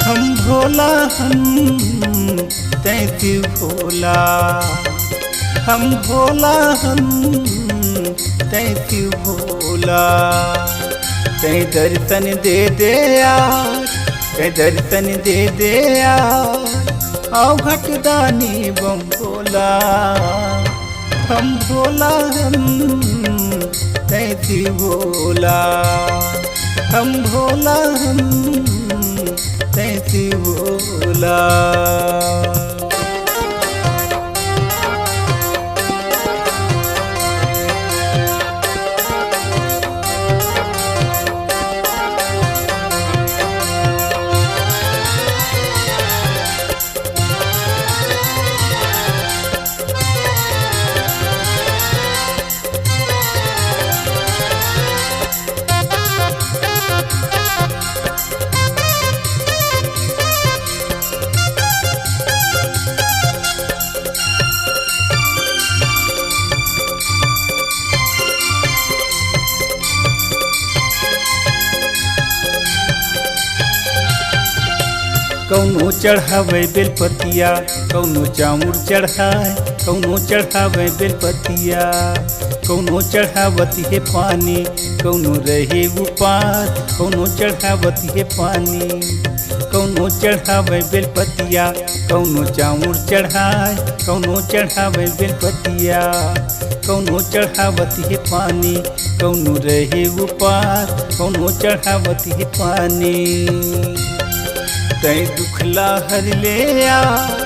हम भोला तैसी भोला, हम भोला तैसी भोला। तै दर्शन दे दे यार, तै दर्शन दे दे यार, आओ घटदानी बम भोला। हम भोला तैसी भोला, हम भोला तैसी भोला। कौनो चढ़ावे बेलपतिया, कौनो चाउर चढ़ाए, कौनो चढ़ावे बेलपतिया, कौनो चढ़ावती है पानी, कौनो रहे उपास, कौनो चढ़ावती है पानी। कौनो चढ़ावे बेलपतिया, कौनो चाउर चढ़ाए, कौनो चढ़ावे बेलपतिया, कौनो चढ़ावती है पानी, कौनो रहे उपास, कौनो चढ़ावती है पानी। तै दुखला हर ले यार,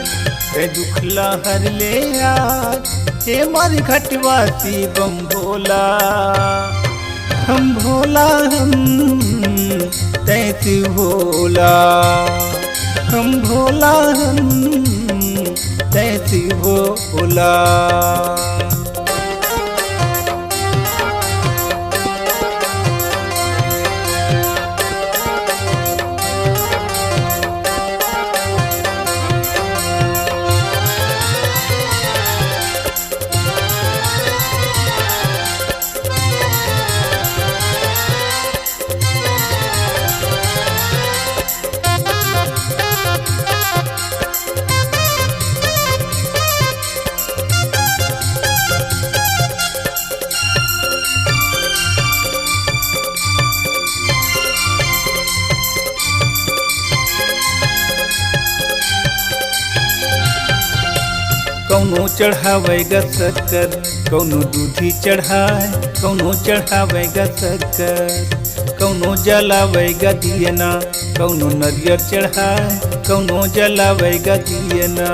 तै दुखला हर ले यार, हे मारी घटवासी बम भोला। हम भोला तैसी भोला, हम भोला तैसी भोला। कौनो चढ़ावेगा शक्कर, कौनो दूधी चढ़ाए, कौनो चढ़ावेगा शक्कर, कौनो जलावेगा दियना, कौनो नरियर चढ़ाए, कौनो जलावेगा दियना।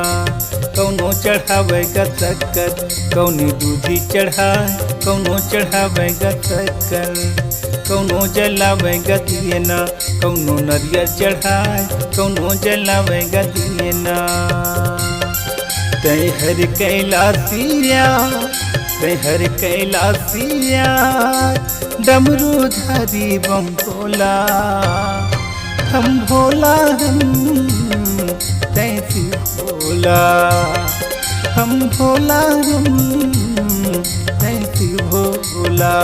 कौनो चढ़ावेगा शक्कर, कौनो दूधी चढ़ाए, कौनो चढ़ावेगा शक्कर, कौनो जलावेगा दियना, कौनो नरियर चढ़ाए, कौनो जलावेगा दियना। तै हर कैलासिया, तै हर कैलासिया, डमरूधारी बम भोला। हम भोला तैसी भोला, हम भोला तैसी भोला।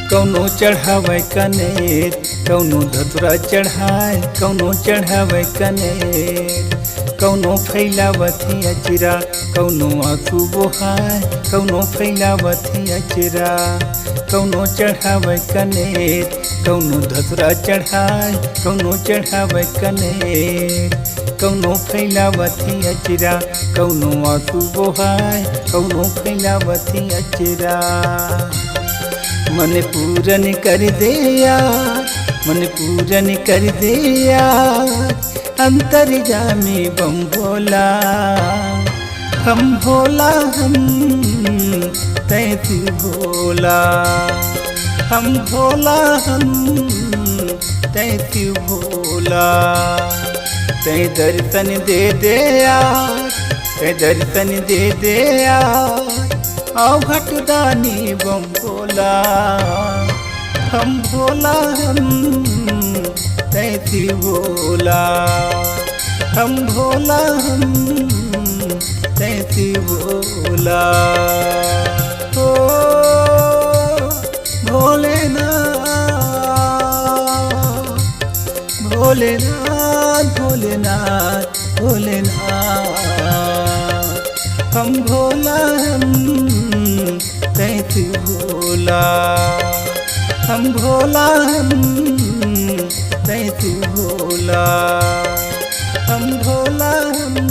कौनो चढ़ावे कनेर, कौनो धतुरा चढ़ाए, कौनो चढ़ावे कनेर, कौनो फैलावती अचरा, कौनो आंसू बोहाए, कौनो फैलावती अचरा। कौनो चढ़ावे कनेर, कौनो धतुरा चढ़ाए, कौनो चढ़ावे कनेर, कौनो फैलावती अचरा, कौनो आंसू बोहाए, कौनो फैलावती अचरा। मन पूरन कर दे यार, मन पूरन कर दे यार, अंतर्यामी बम भोला, हम भोला हम तैसी भोला, हम भोला हम तैसी भोला। तै दर्शन दे दे यार, तै दर्शन दे दे यार, आओ घटदानी बम भोला, हम भोला हम तैसी भोला, हम भोला हम तैसी भोला। ओ भोलेनाथ भोलेनाथ भोलेनाथ भोलेनाथ, हम भोला हम तैसी भोला, हम भोला हम तैसी भोला, हम भोला हम